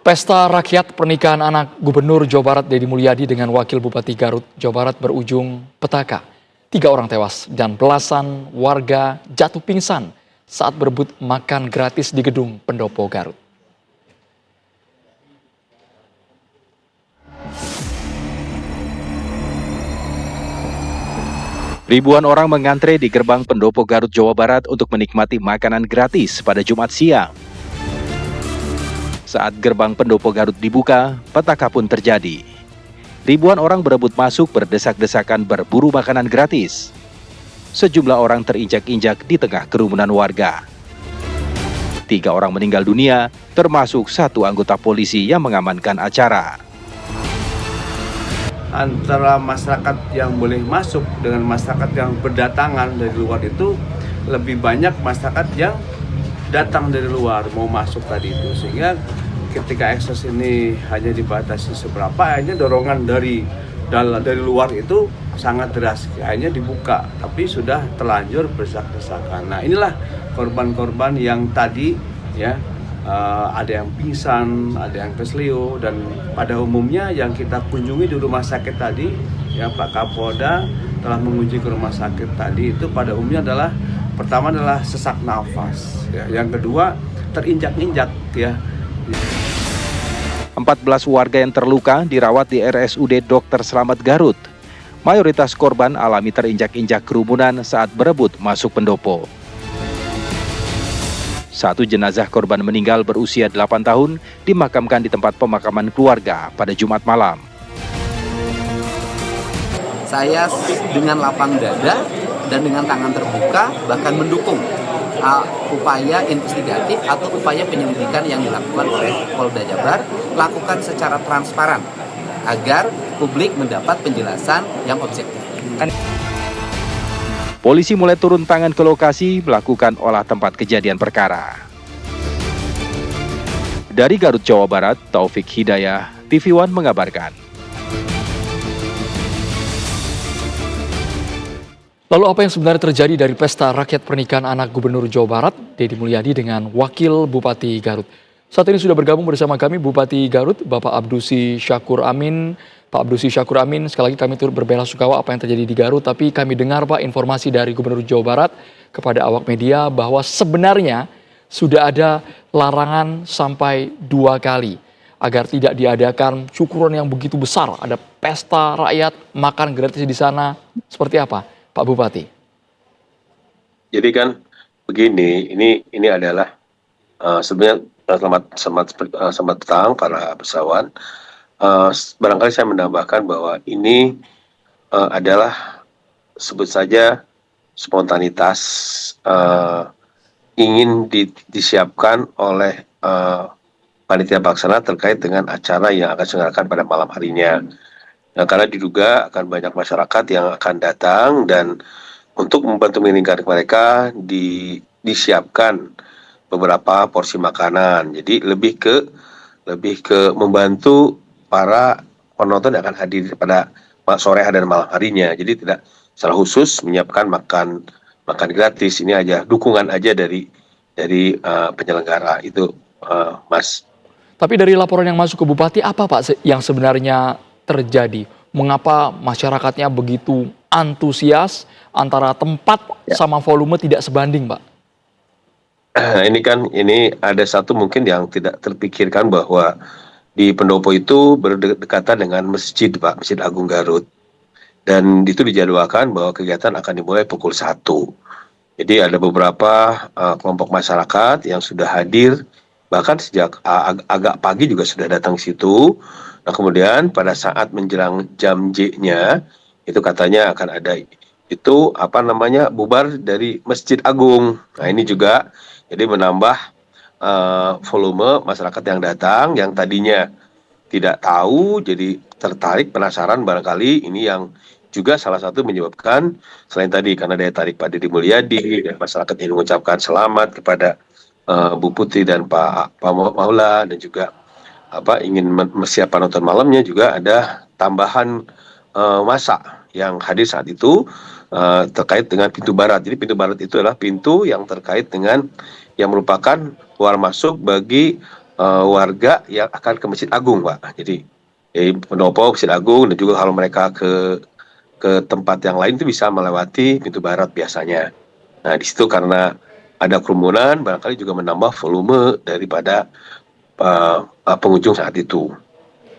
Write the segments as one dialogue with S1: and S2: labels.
S1: Pesta rakyat pernikahan anak Gubernur Jawa Barat Deddy Mulyadi dengan Wakil Bupati Garut, Jawa Barat berujung petaka. 3 orang tewas dan belasan warga jatuh pingsan saat berebut makan gratis di gedung pendopo Garut.
S2: Ribuan orang mengantre di gerbang pendopo Garut, Jawa Barat untuk menikmati makanan gratis pada Jumat siang. Saat gerbang pendopo Garut dibuka, petaka pun terjadi. Ribuan orang berebut masuk berdesak-desakan berburu makanan gratis. Sejumlah orang terinjak-injak di tengah kerumunan warga. 3 orang meninggal dunia, termasuk 1 anggota polisi yang mengamankan acara.
S3: Antara masyarakat yang boleh masuk dengan masyarakat yang berdatangan dari luar itu lebih banyak masyarakat yang datang dari luar mau masuk tadi itu, sehingga ketika akses ini hanya dibatasi seberapa, akhirnya dorongan dari luar itu sangat deras, akhirnya dibuka tapi sudah terlanjur berdesak-desakan. Nah, inilah korban-korban yang tadi ya, ada yang pingsan, ada yang kesleo, dan pada umumnya yang kita kunjungi di rumah sakit tadi ya, Pak Kapolda telah mengunjungi ke rumah sakit tadi, itu pada umumnya adalah pertama adalah sesak nafas ya, yang kedua terinjak-injak ya.
S2: 14 warga yang terluka dirawat di RSUD Dr. Slamet Garut. Mayoritas korban alami terinjak-injak kerumunan saat berebut masuk pendopo. 1 jenazah korban meninggal berusia 8 tahun dimakamkan di tempat pemakaman keluarga pada Jumat malam.
S4: Saya dengan lapang dada dan dengan tangan terbuka bahkan mendukung upaya investigatif atau upaya penyelidikan yang dilakukan oleh Polda Jabar, lakukan secara transparan agar publik mendapat penjelasan yang objektif.
S2: Polisi mulai turun tangan ke lokasi melakukan olah tempat kejadian perkara. Dari Garut, Jawa Barat, Taufik Hidayah, TV One mengabarkan.
S1: Lalu apa yang sebenarnya terjadi dari pesta rakyat pernikahan anak Gubernur Jawa Barat, Deddy Mulyadi dengan Wakil Bupati Garut? Saat ini sudah bergabung bersama kami Bupati Garut, Bapak Abdusi Syakur Amin. Pak Abdusi Syakur Amin, sekali lagi kami turut berbela-sungkawa apa yang terjadi di Garut, tapi kami dengar Pak informasi dari Gubernur Jawa Barat kepada awak media bahwa sebenarnya sudah ada larangan sampai 2 kali agar tidak diadakan syukuran yang begitu besar, ada pesta rakyat, makan gratis di sana, seperti apa Pak Bupati?
S5: Jadi kan begini, ini adalah sebenarnya selamat petang para pesawat. Barangkali saya menambahkan bahwa ini adalah sebut saja spontanitas ingin disiapkan oleh panitia pelaksana terkait dengan acara yang akan diselenggarakan pada malam harinya. Nah, karena diduga akan banyak masyarakat yang akan datang dan untuk membantu mengiringkan mereka disiapkan beberapa porsi makanan. Jadi lebih ke membantu para penonton yang akan hadir pada sore hari dan malam harinya. Jadi tidak secara khusus menyiapkan makan gratis. Ini aja dukungan aja dari penyelenggara itu, Mas.
S1: Tapi dari laporan yang masuk ke Bupati, apa Pak yang sebenarnya terjadi? Mengapa masyarakatnya begitu antusias antara tempat sama volume tidak sebanding, Pak?
S5: Ini ada satu mungkin yang tidak terpikirkan bahwa di pendopo itu berdekatan dengan masjid, Pak, Masjid Agung Garut. Dan itu dijadwalkan bahwa kegiatan akan dimulai pukul 1. Jadi ada beberapa kelompok masyarakat yang sudah hadir, bahkan sejak agak pagi juga sudah datang ke situ. Nah, kemudian pada saat menjelang jam J-nya, itu katanya akan ada bubar dari Masjid Agung. Nah, ini juga jadi menambah volume masyarakat yang datang, yang tadinya tidak tahu, jadi tertarik, penasaran, barangkali ini yang juga salah satu menyebabkan, selain tadi karena daya tarik Pak Deddy Mulyadi, dan masyarakat ingin mengucapkan selamat kepada Bu Putri dan Pak Maula, dan juga ingin mempersiapkan nonton malamnya, juga ada tambahan massa yang hadir saat itu terkait dengan pintu barat. Jadi pintu barat itu adalah pintu yang terkait dengan yang merupakan keluar masuk bagi warga yang akan ke Masjid Agung, Pak. Jadi pendopo Masjid Agung, dan juga kalau mereka ke tempat yang lain itu bisa melewati pintu barat biasanya. Nah, di situ karena ada kerumunan, barangkali juga menambah volume daripada pengunjung saat itu.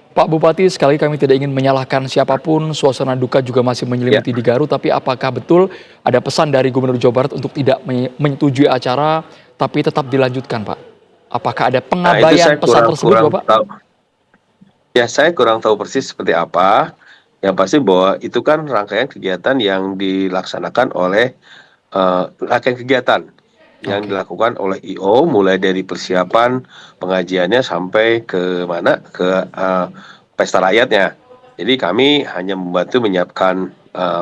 S1: Pak Bupati, sekali lagi kami tidak ingin menyalahkan siapapun, suasana duka juga masih menyelimuti di Garut, tapi apakah betul ada pesan dari Gubernur Jawa Barat untuk tidak menyetujui acara, tapi tetap dilanjutkan, Pak? Apakah ada pengabaian pesan tersebut, Bapak?
S5: Ya, saya kurang tahu persis seperti apa. Yang pasti bahwa itu kan rangkaian kegiatan yang dilaksanakan oleh rangkaian kegiatan yang dilakukan oleh IO, mulai dari persiapan pengajiannya sampai ke mana, ke pesta rakyatnya. Jadi kami hanya membantu menyiapkan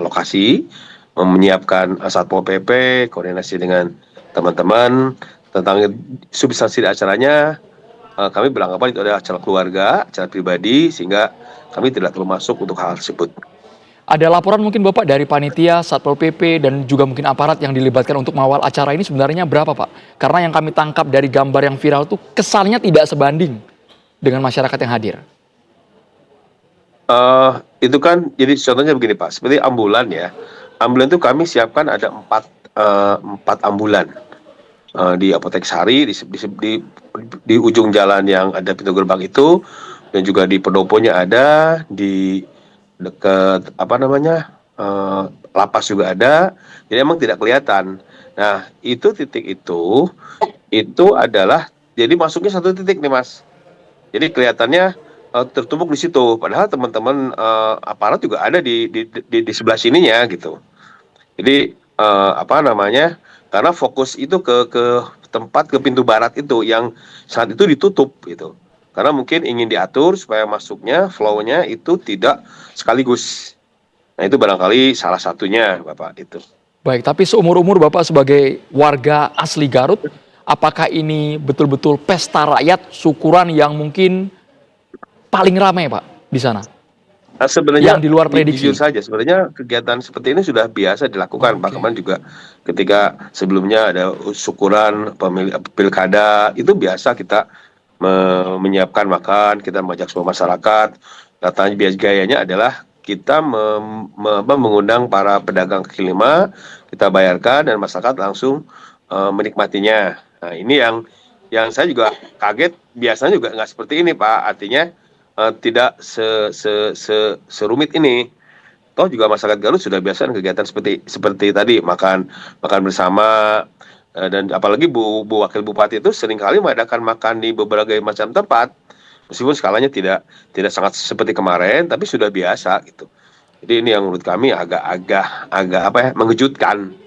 S5: lokasi, menyiapkan Satpol PP, koordinasi dengan teman-teman tentang substansi acaranya. Kami beranggapan itu adalah acara keluarga, acara pribadi, sehingga kami tidak perlu masuk untuk hal tersebut.
S1: Ada laporan mungkin Bapak dari panitia, Satpol PP, dan juga mungkin aparat yang dilibatkan untuk mengawal acara ini sebenarnya berapa, Pak? Karena yang kami tangkap dari gambar yang viral itu kesannya tidak sebanding dengan masyarakat yang hadir.
S5: Itu kan, jadi contohnya begini Pak, seperti ambulan ya. Ambulan itu kami siapkan ada 4 ambulan. Di Apotek Sari, di ujung jalan yang ada pintu gerbang itu, dan juga di pendoponya ada, di dekat lapas juga ada, jadi emang tidak kelihatan. Nah, itu titik itu adalah, jadi masuknya satu titik nih Mas. Jadi kelihatannya tertumpuk di situ, padahal teman-teman aparat juga ada di sebelah sininya gitu. Jadi karena fokus itu ke tempat, ke pintu barat itu yang saat itu ditutup gitu. Karena mungkin ingin diatur supaya masuknya, flow-nya itu tidak sekaligus. Nah, itu barangkali salah satunya, Bapak, itu.
S1: Baik, tapi seumur-umur Bapak sebagai warga asli Garut, apakah ini betul-betul pesta rakyat syukuran yang mungkin paling ramai, Pak, di sana?
S5: Nah, sebenarnya
S1: yang di luar prediksi.
S5: Jujur saja, sebenarnya kegiatan seperti ini sudah biasa dilakukan. Pak Kemarin juga ketika sebelumnya ada syukuran pilkada, itu biasa kita menyiapkan makan, kita mengajak semua masyarakat. Katanya biasa gayanya adalah kita mengundang para pedagang kaki lima, kita bayarkan dan masyarakat langsung menikmatinya. Nah, ini yang saya juga kaget, biasanya juga nggak seperti ini Pak, artinya tidak serumit ini. Toh juga masyarakat Garut sudah biasa kegiatan seperti tadi, makan bersama, dan apalagi Bu Wakil Bupati itu seringkali mengadakan makan di berbagai macam tempat, meskipun skalanya tidak sangat seperti kemarin, tapi sudah biasa gitu. Jadi ini yang menurut kami agak mengejutkan.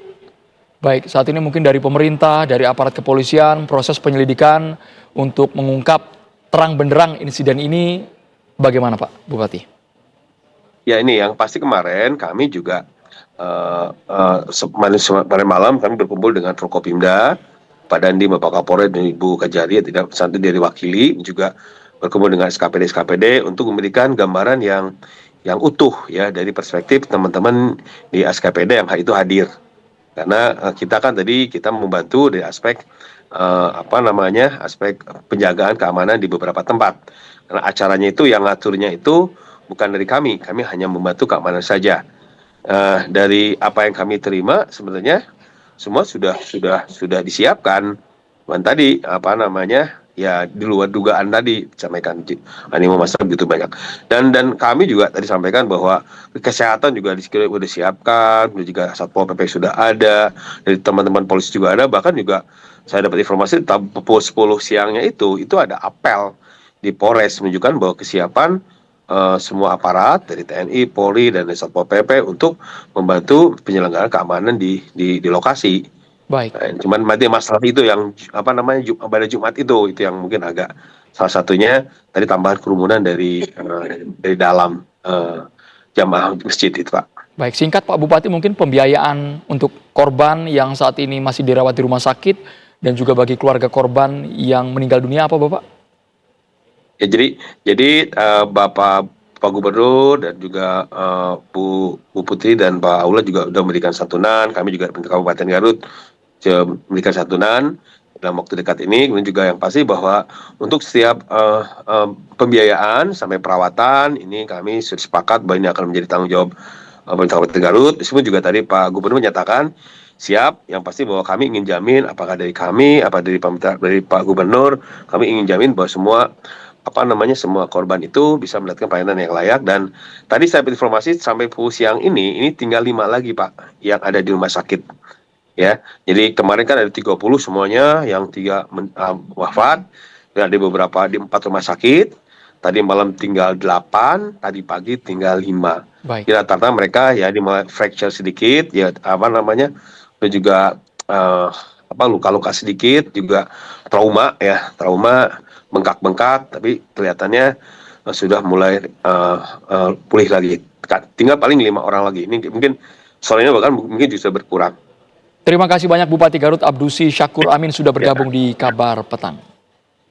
S1: Baik, saat ini mungkin dari pemerintah, dari aparat kepolisian, proses penyelidikan untuk mengungkap terang benderang insiden ini bagaimana Pak Bupati?
S5: Ya, ini yang pasti kemarin kami juga kemarin malam kami berkumpul dengan Forkopimda, Pak Dandi, Bapak Kapolres, dan Ibu Kajari yang tidak satu dari wakili, juga berkumpul dengan SKPD untuk memberikan gambaran yang utuh ya dari perspektif teman-teman di SKPD yang itu hadir. Karena kita kan tadi kita membantu dari aspek aspek penjagaan keamanan di beberapa tempat. Karena acaranya itu yang ngaturnya itu bukan dari kami hanya membantu keamanan saja. Dari apa yang kami terima sebenarnya semua sudah disiapkan. Dan tadi ya di luar dugaan tadi disampaikan animo masyarakat begitu banyak. Dan kami juga tadi sampaikan bahwa kesehatan juga sudah disiapkan, juga Satpol PP sudah ada, dari teman-teman polisi juga ada, bahkan juga saya dapat informasi pukul 10 siangnya itu ada apel di Polres menunjukkan bahwa kesiapan semua aparat dari TNI, Polri, dan Satpol PP untuk membantu penyelenggaraan keamanan di lokasi.
S1: Baik.
S5: Nah, cuman masalah itu yang pada Jumat itu yang mungkin agak salah satunya tadi tambahan kerumunan dari dalam jamaah masjid itu Pak.
S1: Baik, singkat Pak Bupati, mungkin pembiayaan untuk korban yang saat ini masih dirawat di rumah sakit dan juga bagi keluarga korban yang meninggal dunia apa Bapak?
S5: Ya, jadi Pak Gubernur dan juga Bu Putri dan Pak Aula juga sudah memberikan santunan. Kami juga di Kabupaten Garut memberikan santunan. dalam waktu dekat ini. Kemudian juga yang pasti bahwa untuk setiap pembiayaan sampai perawatan ini kami sudah sepakat bahwa ini akan menjadi tanggung jawab pemerintah Kabupaten Garut. Meskipun juga tadi Pak Gubernur menyatakan siap, yang pasti bahwa kami ingin jamin apakah dari kami, apa dari pemerintah, dari Pak Gubernur, kami ingin jamin bahwa semua korban itu bisa mendapatkan pelayanan yang layak. Dan tadi saya dapat informasi sampai pukul siang ini tinggal 5 lagi Pak yang ada di rumah sakit. Ya, jadi kemarin kan ada 30 semuanya, yang 3 wafat, dan ada beberapa di 4 rumah sakit. Tadi malam tinggal 8, tadi pagi tinggal 5.
S1: Baik.
S5: Jadi rata-rata mereka ya dimulai fracture sedikit, ya dan juga luka-luka sedikit, juga trauma bengkak-bengkak, tapi kelihatannya sudah mulai pulih lagi. Tinggal paling 5 orang lagi. Ini mungkin soalnya bahkan mungkin bisa berkurang.
S1: Terima kasih banyak Bupati Garut Abdusi Syakur Amin sudah bergabung di Kabar Petang.